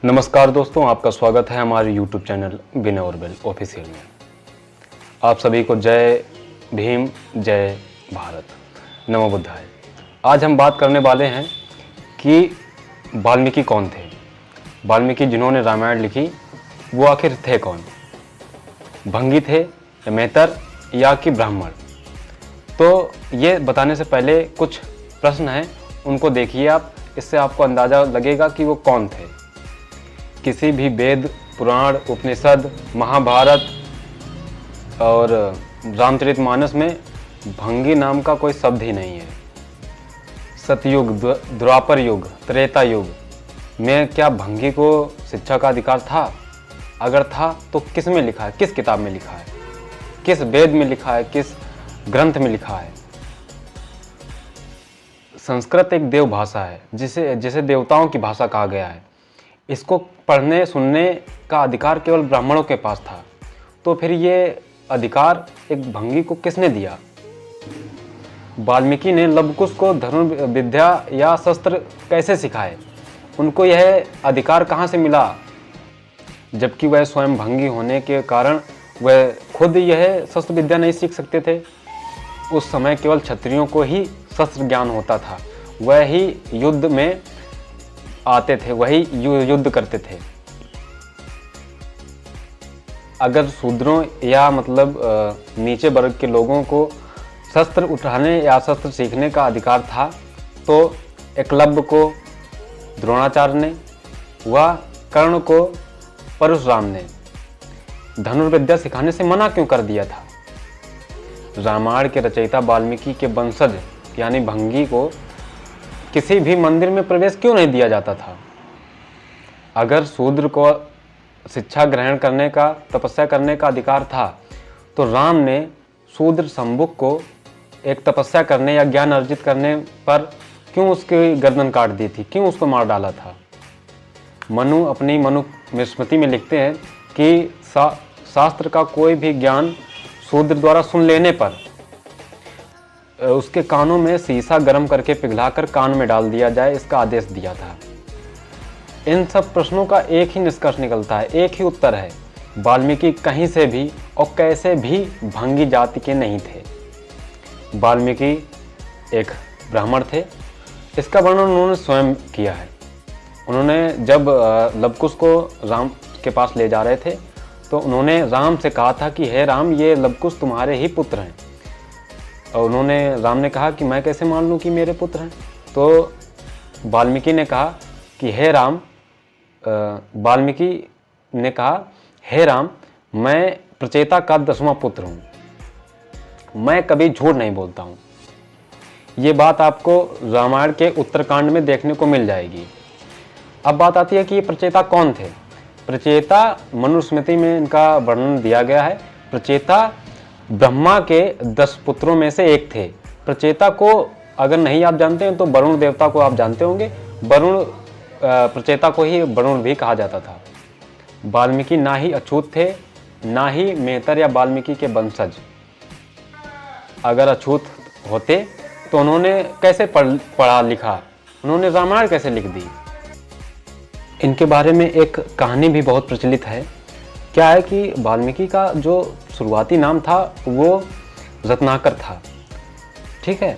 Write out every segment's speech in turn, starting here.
नमस्कार दोस्तों, आपका स्वागत है हमारे YouTube चैनल विनय ऑर्वेल ऑफिशियल में। आप सभी को जय भीम, जय भारत, नमो बुद्धाय। आज हम बात करने वाले हैं कि वाल्मीकि कौन थे। वाल्मीकि जिन्होंने रामायण लिखी वो आखिर थे कौन? भंगी थे, मेहतर या कि ब्राह्मण? तो ये बताने से पहले कुछ प्रश्न हैं, उनको देखिए आप। इससे आपको अंदाज़ा लगेगा कि वो कौन थे। किसी भी वेद, पुराण, उपनिषद, महाभारत और रामचरितमानस में भंगी नाम का कोई शब्द ही नहीं है। सतयुग, द्वापर युग, त्रेता युग में क्या भंगी को शिक्षा का अधिकार था? अगर था तो किस में लिखा है, किस किताब में लिखा है, किस वेद में लिखा है, किस ग्रंथ में लिखा है? संस्कृत एक देव भाषा है, जिसे देवताओं की भाषा कहा गया है। इसको पढ़ने सुनने का अधिकार केवल ब्राह्मणों के पास था। तो फिर ये अधिकार एक भंगी को किसने दिया? वाल्मीकि ने लवकुश को धनुर्विद्या या शस्त्र कैसे सिखाए? उनको यह अधिकार कहाँ से मिला, जबकि वह स्वयं भंगी होने के कारण वह खुद यह शस्त्र विद्या नहीं सीख सकते थे? उस समय केवल क्षत्रियों को ही शस्त्र ज्ञान होता था। वह ही युद्ध में आते थे, वही युद्ध करते थे। अगर शूद्रों या नीचे वर्ग के लोगों को शस्त्र उठाने या शस्त्र सीखने का अधिकार था, तो एकलव्य को द्रोणाचार्य ने व कर्ण को परशुराम ने धनुर्विद्या सिखाने से मना क्यों कर दिया था? रामायण के रचयिता वाल्मीकि के वंशज यानी भंगी को किसी भी मंदिर में प्रवेश क्यों नहीं दिया जाता था? अगर शूद्र को शिक्षा ग्रहण करने का, तपस्या करने का अधिकार था, तो राम ने शूद्र शंभुक को एक तपस्या करने या ज्ञान अर्जित करने पर क्यों उसकी गर्दन काट दी थी, क्यों उसको मार डाला था? मनु अपनी मनुस्मृति में लिखते हैं कि शास्त्र का कोई भी ज्ञान शूद्र द्वारा सुन लेने पर उसके कानों में शीशा गर्म करके पिघलाकर कान में डाल दिया जाए, इसका आदेश दिया था। इन सब प्रश्नों का एक ही निष्कर्ष निकलता है, एक ही उत्तर है। वाल्मीकि कहीं से भी और कैसे भी भंगी जाति के नहीं थे। वाल्मीकि एक ब्राह्मण थे। इसका वर्णन उन्होंने स्वयं किया है। उन्होंने जब लवकुश को राम के पास ले जा रहे थे, तो उन्होंने राम से कहा था कि हे राम, ये लवकुश तुम्हारे ही पुत्र हैं। और राम ने कहा कि मैं कैसे मान लूँ कि मेरे पुत्र हैं? तो वाल्मीकि ने कहा कि हे राम, मैं प्रचेता का 10वां पुत्र हूँ, मैं कभी झूठ नहीं बोलता हूँ। ये बात आपको रामायण के उत्तरकांड में देखने को मिल जाएगी। अब बात आती है कि ये प्रचेता कौन थे। प्रचेता मनुस्मृति में इनका वर्णन दिया गया है। प्रचेता ब्रह्मा के 10 पुत्रों में से एक थे। प्रचेता को अगर नहीं आप जानते हैं तो वरुण देवता को आप जानते होंगे। वरुण प्रचेता को ही वरुण भी कहा जाता था। वाल्मीकि ना ही अछूत थे, ना ही मेहतर या वाल्मीकि के वंशज। अगर अछूत होते तो उन्होंने कैसे पढ़ा लिखा, उन्होंने रामायण कैसे लिख दी? इनके बारे में एक कहानी भी बहुत प्रचलित है। क्या है कि वाल्मीकि का जो शुरुआती नाम था वो रत्नाकर था। ठीक है,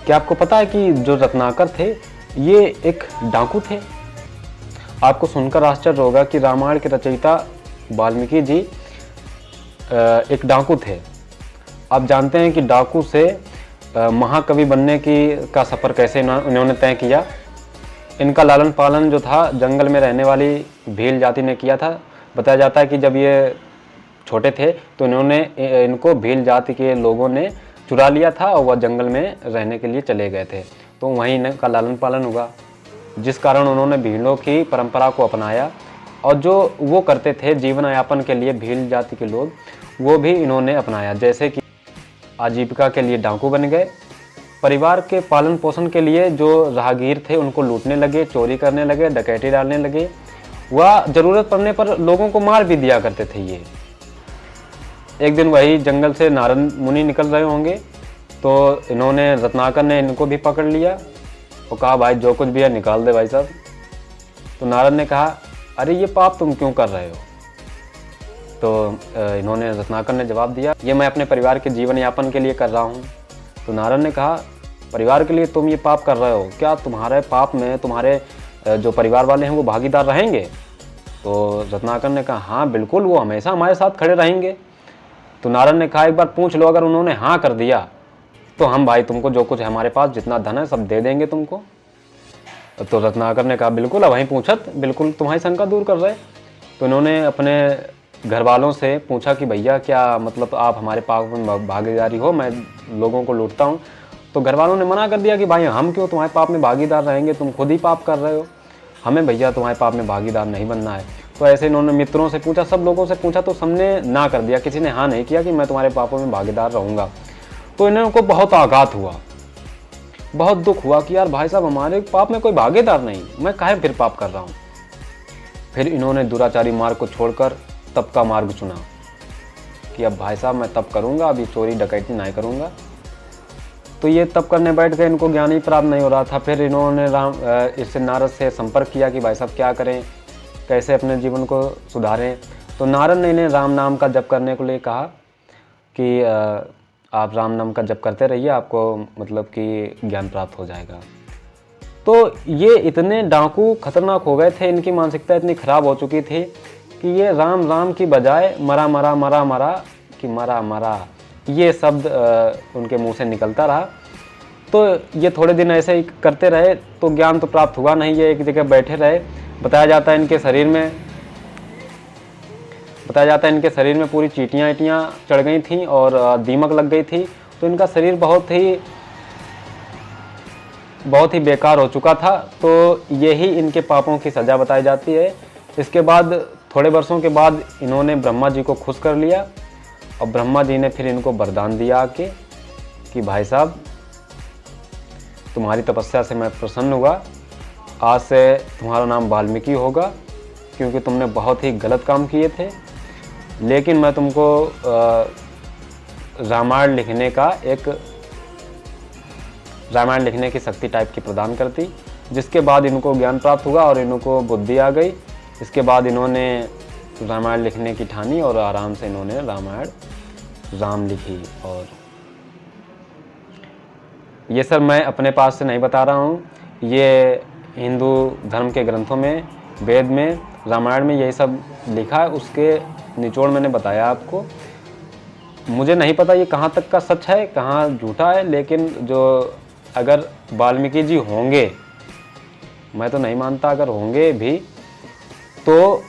क्या आपको पता है कि जो रत्नाकर थे ये एक डाकू थे? आपको सुनकर आश्चर्य होगा कि रामायण के रचयिता वाल्मीकि जी एक डाकू थे। आप जानते हैं कि डाकू से महाकवि बनने का सफ़र कैसे इन्होंने तय किया। इनका लालन पालन जो था जंगल में रहने वाली भील जाति ने किया था। बताया जाता है कि जब ये छोटे थे तो इनको भील जाति के लोगों ने चुरा लिया था और वह जंगल में रहने के लिए चले गए थे। तो वहीं इनका लालन पालन हुआ, जिस कारण उन्होंने भीलों की परंपरा को अपनाया। और जो वो करते थे जीवन यापन के लिए भील जाति के लोग, वो भी इन्होंने अपनाया। जैसे कि आजीविका के लिए डाकू बन गए, परिवार के पालन पोषण के लिए जो राहगीर थे उनको लूटने लगे, चोरी करने लगे, डकैती डालने लगे। वह ज़रूरत पड़ने पर लोगों को मार भी दिया करते थे। ये एक दिन वही जंगल से नारद मुनि निकल रहे होंगे, तो इन्होंने रत्नाकर ने इनको भी पकड़ लिया और कहा भाई जो कुछ भी है निकाल दे भाई साहब। तो नारद ने कहा, अरे ये पाप तुम क्यों कर रहे हो? तो इन्होंने रत्नाकर ने जवाब दिया, ये मैं अपने परिवार के जीवन यापन के लिए कर रहा हूँ। तो नारद ने कहा, परिवार के लिए तुम ये पाप कर रहे हो, क्या तुम्हारे पाप में तुम्हारे जो परिवार वाले हैं वो भागीदार रहेंगे? तो रत्नाकर ने कहा, हाँ बिल्कुल, वो हमेशा हमारे साथ खड़े रहेंगे। तो नारद ने कहा, एक बार पूछ लो, अगर उन्होंने हाँ कर दिया तो हम भाई तुमको जो कुछ है हमारे पास जितना धन है सब दे देंगे तुमको। तो रत्नाकर ने कहा, बिल्कुल, अब वहीं पूछत, बिल्कुल तुम्हारी शंका दूर कर रहे। तो इन्होंने अपने घर वालों से पूछा कि भैया क्या मतलब आप हमारे पाप में भागीदारी हो, मैं लोगों को लूटता हूँ। तो घर वालों ने मना कर दिया कि भाई हम क्यों तुम्हारे पाप में भागीदार रहेंगे, तुम खुद ही पाप कर रहे हो, हमें भैया तुम्हारे पाप में भागीदार नहीं बनना है। तो ऐसे इन्होंने मित्रों से पूछा, सब लोगों से पूछा, तो सबने ना कर दिया, किसी ने हाँ नहीं किया कि मैं तुम्हारे पापों में भागीदार रहूँगा। तो इनको बहुत आघात हुआ, बहुत दुख हुआ कि यार भाई साहब हमारे पाप में कोई भागीदार नहीं, मैं काहे फिर पाप कर रहा हूँ। फिर इन्होंने दुराचारी मार्ग को छोड़कर तप का मार्ग चुना कि अब भाई साहब मैं तप करूँगा, अभी चोरी डकैती नहीं करूँगा। तो ये तप करने बैठ गए, इनको ज्ञान ही प्राप्त नहीं हो रहा था। फिर इन्होंने इससे नारद से संपर्क किया कि भाई साहब क्या करें, कैसे अपने जीवन को सुधारें। तो नारद ने इन्हें राम नाम का जप करने को लिए कहा कि आप राम नाम का जप करते रहिए, आपको मतलब कि ज्ञान प्राप्त हो जाएगा। तो ये इतने डाकू खतरनाक हो गए थे, इनकी मानसिकता इतनी खराब हो चुकी थी कि ये राम राम की बजाय मरा मरा मरा मरा कि मरा मरा ये शब्द उनके मुंह से निकलता रहा। तो ये थोड़े दिन ऐसे ही करते रहे, तो ज्ञान तो प्राप्त हुआ नहीं, ये एक जगह बैठे रहे। बताया जाता है इनके शरीर में पूरी चींटियाँ चढ़ गई थीं और दीमक लग गई थी। तो इनका शरीर बहुत ही बेकार हो चुका था। तो यही इनके पापों की सज़ा बताई जाती है। इसके बाद थोड़े वर्षों के बाद इन्होंने ब्रह्मा जी को खुश कर लिया और ब्रह्मा जी ने फिर इनको वरदान दिया आके कि भाई साहब तुम्हारी तपस्या से मैं प्रसन्न हुआ, आज से तुम्हारा नाम वाल्मीकि होगा, क्योंकि तुमने बहुत ही गलत काम किए थे। लेकिन मैं तुमको रामायण लिखने की शक्ति टाइप की प्रदान करती, जिसके बाद इनको ज्ञान प्राप्त हुआ और इनको बुद्धि आ गई। इसके बाद इन्होंने रामायण लिखने की ठानी और आराम से इन्होंने राम लिखी। और ये सब मैं अपने पास से नहीं बता रहा हूँ, ये हिंदू धर्म के ग्रंथों में, वेद में, रामायण में यही सब लिखा है, उसके निचोड़ मैंने बताया आपको। मुझे नहीं पता ये कहाँ तक का सच है, कहाँ झूठा है, लेकिन जो अगर वाल्मीकि जी होंगे, मैं तो नहीं मानता, अगर होंगे भी तो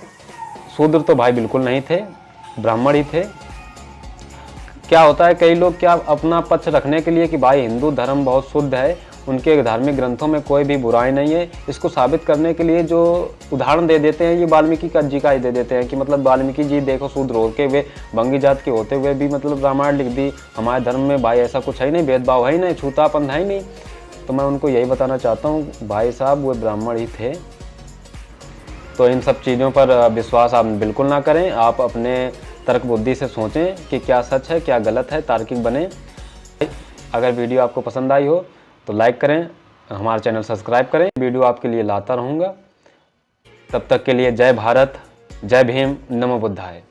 शूद्र तो भाई बिल्कुल नहीं थे, ब्राह्मण ही थे। क्या होता है, कई लोग क्या अपना पक्ष रखने के लिए कि भाई हिंदू धर्म बहुत शुद्ध है, उनके धार्मिक ग्रंथों में कोई भी बुराई नहीं है, इसको साबित करने के लिए जो उदाहरण दे देते हैं, ये वाल्मीकि जी का ही दे देते हैं कि मतलब वाल्मीकि जी देखो शूद्र होके वे बंगी जात के होते हुए भी मतलब रामायण लिख दी। हमारे धर्म में भाई ऐसा कुछ है ही नहीं, भेदभाव है ही नहीं, छूतापन है ही नहीं। तो मैं उनको यही बताना चाहता हूँ, भाई साहब वो ब्राह्मण ही थे। तो इन सब चीज़ों पर विश्वास आप बिल्कुल ना करें, आप अपने तर्क बुद्धि से सोचें कि क्या सच है क्या गलत है, तार्किक बने। अगर वीडियो आपको पसंद आई हो तो लाइक करें, हमारा चैनल सब्सक्राइब करें, वीडियो आपके लिए लाता रहूँगा। तब तक के लिए जय भारत, जय भीम, नमो बुद्धाय।